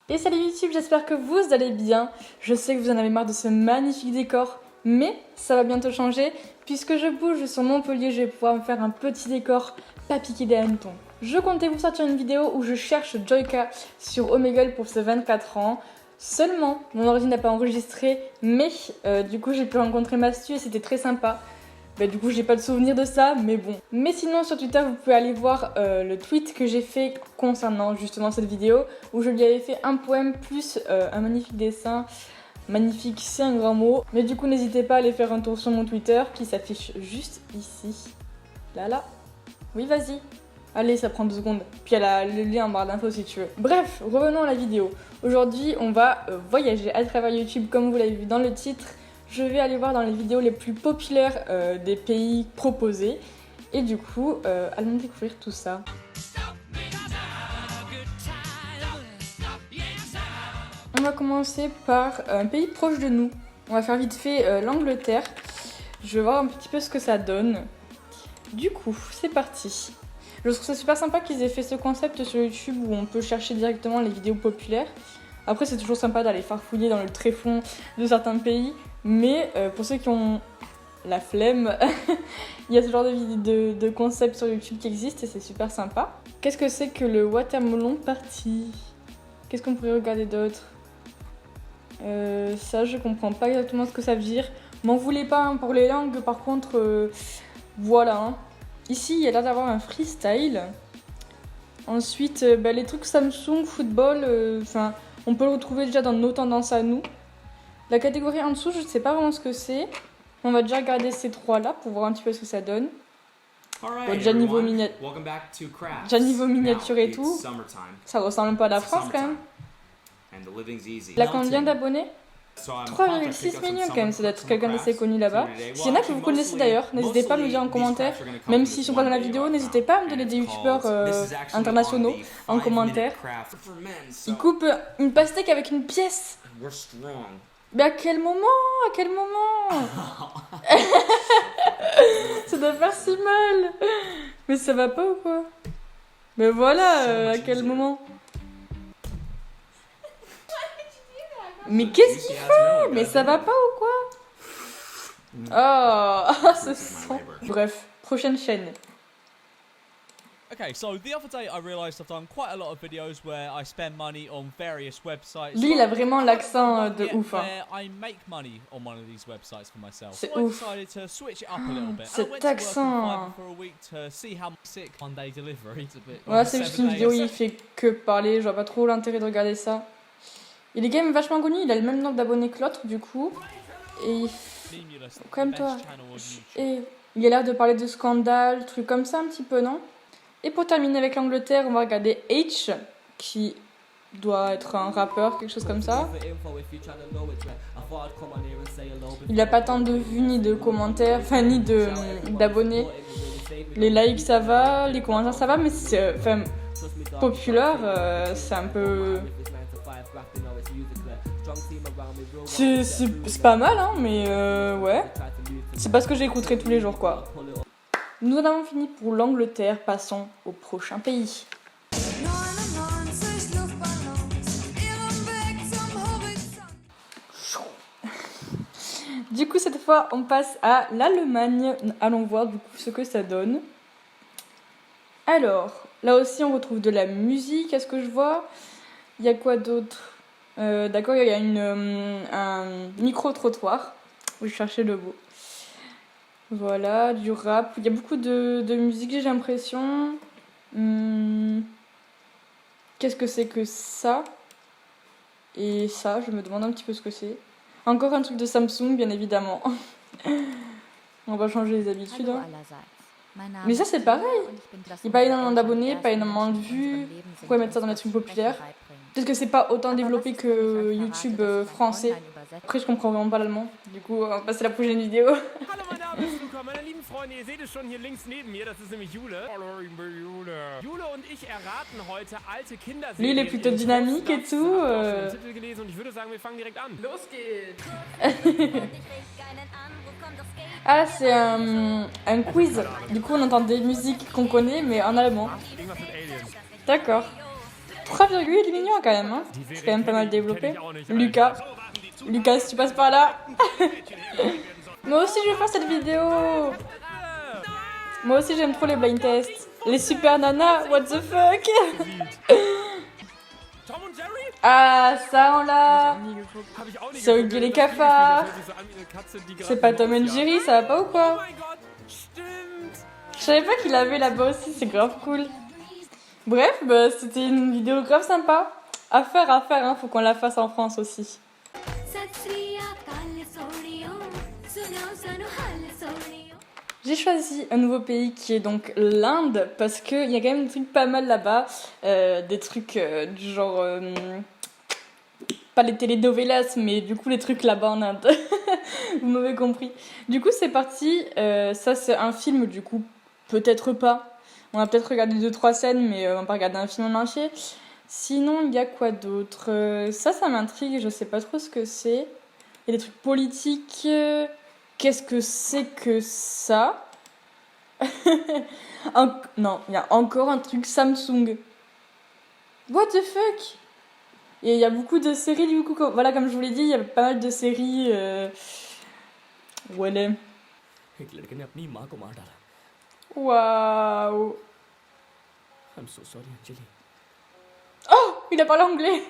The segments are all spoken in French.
Et salut YouTube, j'espère que vous allez bien. Je sais que vous en avez marre de ce magnifique décor, mais ça va bientôt changer. Puisque je bouge sur Montpellier, je vais pouvoir me faire un petit décor pas piqué des hannetons. Je comptais vous sortir une vidéo où je cherche Joyka sur Omegle pour ses 24 ans. Seulement, mon ordi n'a pas enregistré, mais du coup j'ai pu rencontrer Mastu et c'était très sympa. Du coup j'ai pas de souvenir de ça, mais bon. Mais sinon sur Twitter vous pouvez aller voir le tweet que j'ai fait concernant justement cette vidéo, où je lui avais fait un poème plus un magnifique dessin. Magnifique, c'est un grand mot. Mais du coup n'hésitez pas à aller faire un tour sur mon Twitter qui s'affiche juste ici. Là. Oui vas-y. Allez, ça prend 2 secondes. Puis il y a le lien en barre d'infos si tu veux. Bref, revenons à la vidéo. Aujourd'hui on va voyager à travers YouTube comme vous l'avez vu dans le titre. Je vais aller voir dans les vidéos les plus populaires des pays proposés. Et du coup, allons découvrir tout ça. On va commencer par un pays proche de nous. On va faire vite fait l'Angleterre. Je vais voir un petit peu ce que ça donne. Du coup, c'est parti. Je trouve ça super sympa qu'ils aient fait ce concept sur YouTube où on peut chercher directement les vidéos populaires. Après, c'est toujours sympa d'aller farfouiller dans le tréfonds de certains pays. Mais pour ceux qui ont la flemme, il y a ce genre de concept sur YouTube qui existe et c'est super sympa. Qu'est-ce que c'est que le watermelon party? Qu'est-ce qu'on pourrait regarder d'autre? Ça, je comprends pas exactement ce que ça veut dire. M'en voulez pas hein, pour les langues, par contre, voilà. Hein. Ici, il y a l'air d'avoir un freestyle. Ensuite, les trucs Samsung, football, on peut le retrouver déjà dans nos tendances à nous. La catégorie en dessous, je ne sais pas vraiment ce que c'est. On va déjà regarder ces trois-là pour voir un petit peu ce que ça donne. Déjà niveau miniature et tout. Ça ressemble pas à la France quand même. Il a combien d'abonnés? 3,6 millions quand même, ça doit être quelqu'un d'assez connu là-bas. S'il y en a que vous connaissez d'ailleurs, n'hésitez pas à me le dire en commentaire. Même s'ils sont pas dans la vidéo, n'hésitez pas à me donner des youtubeurs internationaux en commentaire. Il coupe une pastèque avec une pièce. Mais à quel moment? À quel moment? Ça doit faire si mal. Mais ça va pas ou quoi? Mais voilà, à quel moment? Mais qu'est-ce qu'il fait? Mais ça va pas ou quoi? Oh, ce son. Bref, prochaine chaîne. Okay, so the other day I realized I've done quite a lot of videos where I spend money on various websites. Lui, il a vraiment l'accent de ouf. Hein. I make money on one of these websites for myself. C'est so ouf. I decided to switch it up a little bit. Cet accent. For a week to see how sick one day delivery. Ouais, c'est juste une vidéo où il fait que parler. Je vois pas trop l'intérêt de regarder ça. Il est quand même vachement connu. Il a le même nombre d'abonnés que l'autre du coup. Et calme-toi. Et il a l'air de parler de scandale, trucs comme ça un petit peu, non? Et pour terminer avec l'Angleterre, on va regarder H, qui doit être un rappeur, quelque chose comme ça. Il n'a pas tant de vues ni de commentaires, enfin ni d'abonnés. Les likes ça va, les commentaires ça va, mais c'est populaire, c'est un peu... C'est pas mal, hein, mais ouais. C'est pas ce que j'écouterai tous les jours, quoi. Nous en avons fini pour l'Angleterre, passons au prochain pays. Du coup, cette fois, on passe à l'Allemagne. Allons voir du coup ce que ça donne. Alors, là aussi, on retrouve de la musique, à ce que je vois. Il y a quoi d'autre? D'accord, il y a un micro-trottoir. Je cherchais le mot. Voilà, du rap. Il y a beaucoup de musique, j'ai l'impression. Qu'est-ce que c'est que ça? Et ça, je me demande un petit peu ce que c'est. Encore un truc de Samsung, bien évidemment. On va changer les habitudes. Hein. Mais ça, c'est pareil. Il n'y a pas énormément d'abonnés, pas énormément de vues. Pourquoi mettre ça dans les trucs populaires? Peut-être que c'est pas autant développé que YouTube français. Après, je comprends vraiment pas l'allemand. Du coup, on va passer à la prochaine vidéo. Freunde, ihr seht es schon hier links neben mir, das ist nämlich Jule. Hallo, ich bin Jule. Jule und ich erraten heute alte Kinderserien. Lui, il est plutôt dynamique et tout. Titel gelesen und ich würde sagen, wir fangen direkt an. Los geht's. Ah, c'est un quiz. Du coup, on entend des musiques qu'on connaît, mais en allemand. Irgendwas mit Aliens. D'accord. 3,8 millions quand même, hein. C'est quand même pas mal développé. Lucas, si tu passes par là. Moi aussi je vais faire cette vidéo. Moi aussi j'aime trop les blind tests. Les super nanas, what the fuck. Tom und Jerry? Ah, ça on l'a. Hab ich auch nie C'est geguckt. Oggy les Das cafards. hört sich so an wie eine Katze, die C'est gerade pas eine Tom and Maus Jerry, jagt. ça va pas ou Oh quoi? mein Gott, stimmt. Je savais pas qu'il avait là-bas aussi, c'est grave cool. Bref, bah, c'était une vidéo grave sympa. À faire, hein, faut qu'on la fasse en France aussi. J'ai choisi un nouveau pays qui est donc l'Inde parce qu'il y a quand même des trucs pas mal là-bas. Des trucs du genre... pas les telenovelas, mais du coup les trucs là-bas en Inde. Vous m'avez compris. Du coup c'est parti. Ça c'est un film du coup, peut-être pas. On va peut-être regarder 2-3 scènes, mais on va pas regarder un film en entier. Sinon, il y a quoi d'autre? Ça m'intrigue, je sais pas trop ce que c'est. Il y a des trucs politiques. Qu'est-ce que c'est que ça? Non, il y a encore un truc Samsung. What the fuck? Et il y a beaucoup de séries, du coup, voilà, comme je vous l'ai dit, il y a pas mal de séries. Voilà. एक लड़के ने अपनी माँ को मार डाला। Waouh! I'm so sorry, Anjali. Oh, il a parlé anglais.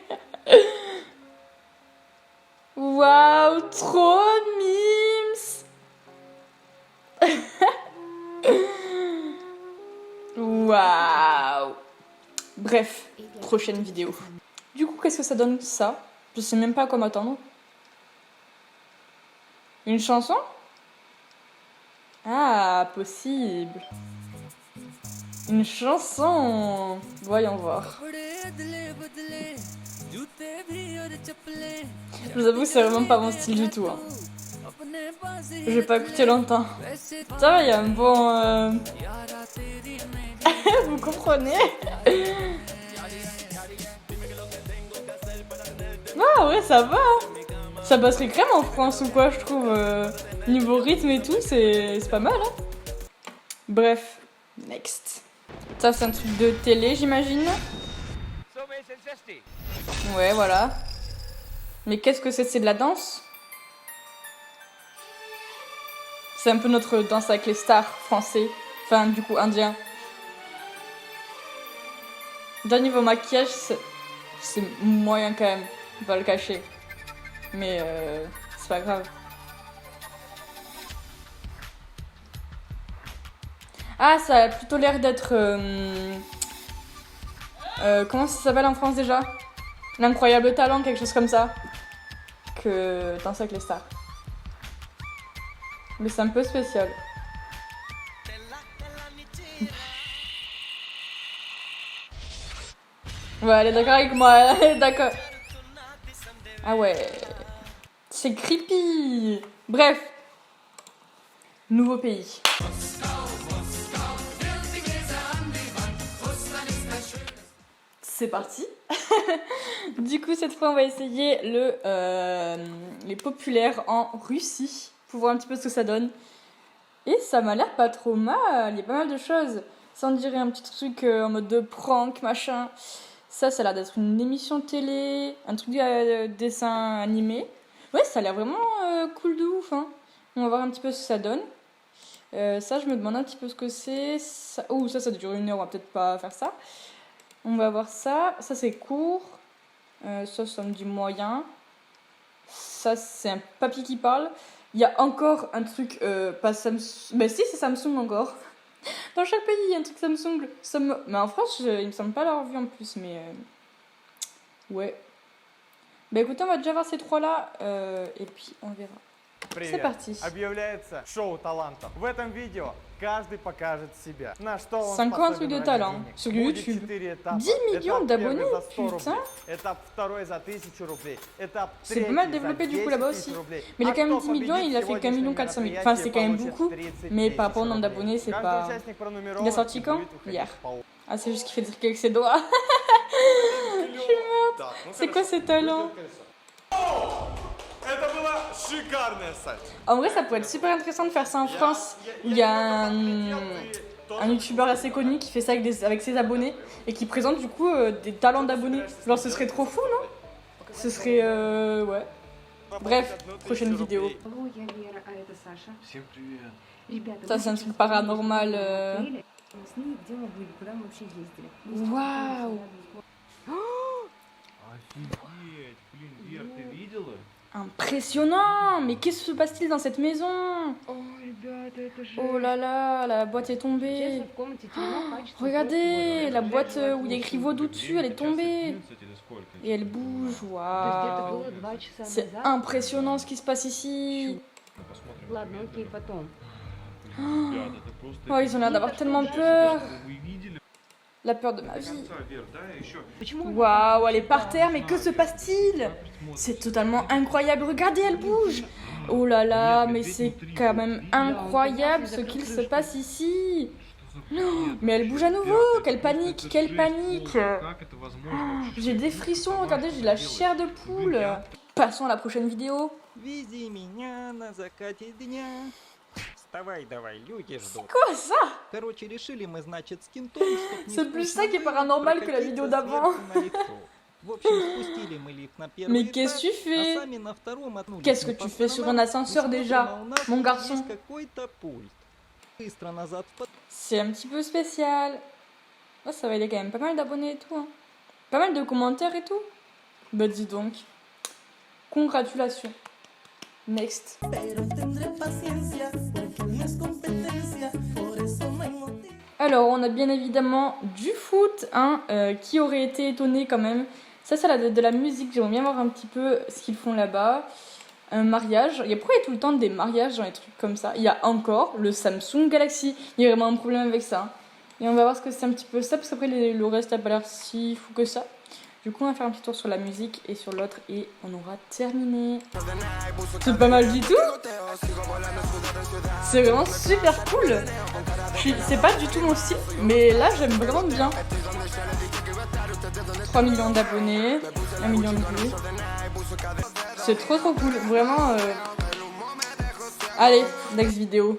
Waouh, trop mimes. Waouh. Bref, prochaine vidéo. Du coup, qu'est-ce que ça donne ça? Je sais même pas à quoi m'attendre. Une chanson? Ah, possible. Une chanson. Voyons voir. Je vous avoue, c'est vraiment pas mon style du tout. Hein. Je vais pas écouter longtemps. Ça va, il y a un bon... Vous comprenez? Ah ouais, ça va. Ça passerait crème en France ou quoi, je trouve. Niveau rythme et tout, c'est pas mal. Hein. Bref, next. Ça, c'est un truc de télé, j'imagine. Ouais, voilà. Mais qu'est-ce que c'est? C'est de la danse? C'est un peu notre danse avec les stars français. Enfin, du coup, indien. D'un niveau maquillage, c'est moyen quand même. On va le cacher. Mais c'est pas grave. Ah, ça a plutôt l'air d'être... comment ça s'appelle en France déjà? L'incroyable talent, quelque chose comme ça. Que Danse avec les stars. Mais c'est un peu spécial. Ouais, elle est d'accord avec moi, elle est d'accord. Ah ouais. C'est creepy. Bref. Nouveau pays. C'est parti. Du coup, cette fois, on va essayer les populaires en Russie pour voir un petit peu ce que ça donne. Et ça m'a l'air pas trop mal. Il y a pas mal de choses. Ça, on dirait un petit truc en mode de prank, machin. Ça a l'air d'être une émission télé, un truc de dessin animé. Ouais, ça a l'air vraiment cool de ouf. Hein. On va voir un petit peu ce que ça donne. Ça, je me demande un petit peu ce que c'est. Oh, ça dure 1 heure, on va peut-être pas faire ça. On va voir ça. Ça, c'est court. Ça me dit moyen. Ça, c'est un papy qui parle. Il y a encore un truc, pas Samsung. Ben si, c'est Samsung encore. Dans chaque pays, il y a un truc Samsung. Mais en France, il me semble pas l'avoir vu en plus. Mais ouais. Bah écoutez, on va déjà voir ces trois-là. Et puis, on verra. C'est parti. Объявляется шоу талантов. В этом видео каждый покажет себя. На что он 50 способен de ради talent денег. sur Будет YouTube. 4 этапа. 10 millions Этап d'abonnés, первый за 100 putain. рублей. Этап второй за 1000 рублей. Этап C'est третий pas mal за développé du 10 coup là-bas 000 aussi. рублей. Mais il a А quand même кто 10 millions, il a fait qu'un million 400 000. Enfin, c'est quand même beaucoup. Mais par rapport au nombre d'abonnés, c'est Каждый pas... участник пронумерован Il a sorti и quand? будет выходить Hier. по Ah, c'est juste qu'il fait des trucs avec ses doigts. Je suis morte. C'est quoi ces talents? Это была шикарная сайт. En vrai, ça pourrait être super intéressant de faire ça en France. Où il y a un youtubeur assez connu qui fait ça avec ses abonnés et qui présente du coup des talents d'abonnés. Genre ce serait trop fou, non? Ce serait ouais. Bref, prochaine vidéo. Алло, я Вера, а это Саша. Всем привет. Ребята, Ça c'est un truc paranormal. отеле. Мы с ними где мы были, куда мы вообще ездили. Вау. Офигеть. Блин, Вер, ты видела? Impressionnant! Mais qu'est-ce qui se passe-t-il dans cette maison? О, ребята, это же... Oh là là, la boîte est tombée. Честно, в комнате темно, качество Regardez, просто la ужасно. boîte où il y a écrit vaudou dessus, elle est tombée. Et elle bouge, То есть это waouh. было 2 часа C'est назад. impressionnant ce qui se passe ici. Ладно, окей, потом. Oh, ils ont l'air d'avoir tellement peur. La peur de ma vie. Почему? Waouh, elle est par terre, mais que se passe-t-il? C'est totalement incroyable. Regardez, elle bouge. Oh là là, mais c'est quand même incroyable ce qu'il se passe ici. Mais elle bouge à nouveau. Quelle panique, quelle panique. J'ai des frissons, regardez, j'ai la chair de poule. Passons à la prochaine vidéo. Вези меня на закате дня. Вставай давай, люди ждут. Quoi ça? Короче, решили мы, значит, с кентом, чтоб не C'est plus ça qui est скучно paranormal было, que la vidéo прокатиться d'avant. сверху на лицо. В общем, спустили мы лифт на первый Mais этаж, qu'est-ce que tu а fais? сами на втором отнулись. Qu'est-ce que Но tu по fais sur сторонам un ascenseur и déjà, смотрим, а у нас mon тут garçon? есть какой-то пульт. Быстро назад в C'est un petit peu spécial. Oh, ça va, il y a quand même pas mal d'abonnés et tout. Hein. Pas mal de commentaires et tout. Bah dis donc. Congratulations. Next. Alors, on a bien évidemment du foot, hein, qui aurait été étonné quand même. Ça, c'est de la musique. J'aimerais bien voir un petit peu ce qu'ils font là-bas. Un mariage. Pourquoi il y a tout le temps des mariages dans les trucs comme ça? Il y a encore le Samsung Galaxy. Il y a vraiment un problème avec ça. Hein. Et on va voir ce que c'est un petit peu ça, parce qu'après le reste n'a pas l'air si fou que ça. Du coup, on va faire un petit tour sur la musique et sur l'autre et on aura terminé. C'est pas mal du tout. C'est vraiment super cool. C'est pas du tout mon style, mais là j'aime vraiment bien. 3 millions d'abonnés, 1 million de vues. C'est trop cool, vraiment. Allez, next vidéo.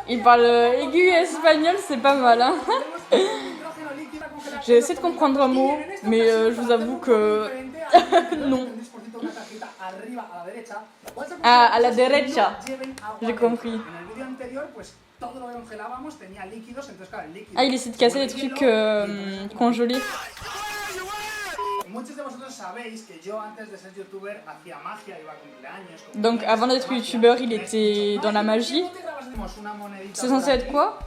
Il parle aigu et espagnol, c'est pas mal, hein. J'ai essayé de comprendre un mot, mais je vous avoue que non. Ah, à la derecha, j'ai compris. Ah, il essaie de casser les trucs congelés. Donc avant d'être youtubeur, il était dans la magie. C'est censé être quoi?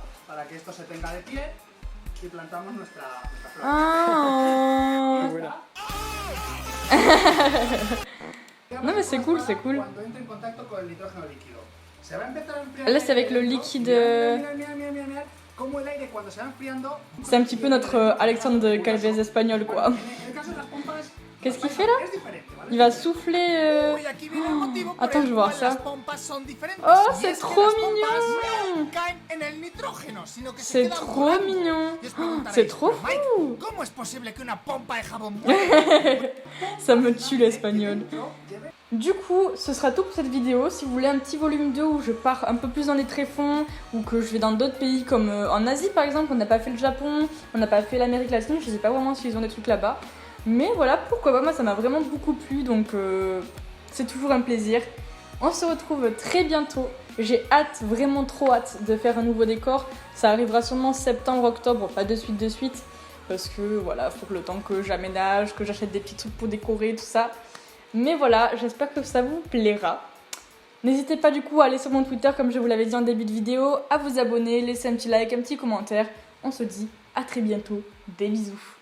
Ah. Non mais c'est cool, c'est cool. Là c'est avec le liquide. C'est un petit peu notre Alexandre Calvez espagnol quoi. Qu'est-ce qu'il fait là? Il va souffler. Attends, je vais voir ça. Oh, c'est trop mignon. C'est trop mignon. C'est trop fou. Ça me tue l'espagnol. Du coup, ce sera tout pour cette vidéo. Si vous voulez un petit volume 2 où je pars un peu plus dans les tréfonds ou que je vais dans d'autres pays comme en Asie par exemple, on n'a pas fait le Japon, on n'a pas fait l'Amérique latine, je ne sais pas vraiment s'ils ont des trucs là-bas. Mais voilà, pourquoi pas, moi ça m'a vraiment beaucoup plu, donc c'est toujours un plaisir. On se retrouve très bientôt. J'ai hâte, vraiment trop hâte de faire un nouveau décor. Ça arrivera sûrement septembre, octobre, pas de suite, parce que voilà, faut que le temps que j'aménage, que j'achète des petits trucs pour décorer, tout ça. Mais voilà, j'espère que ça vous plaira. N'hésitez pas du coup à aller sur mon Twitter, comme je vous l'avais dit en début de vidéo, à vous abonner, laisser un petit like, un petit commentaire. On se dit à très bientôt, des bisous.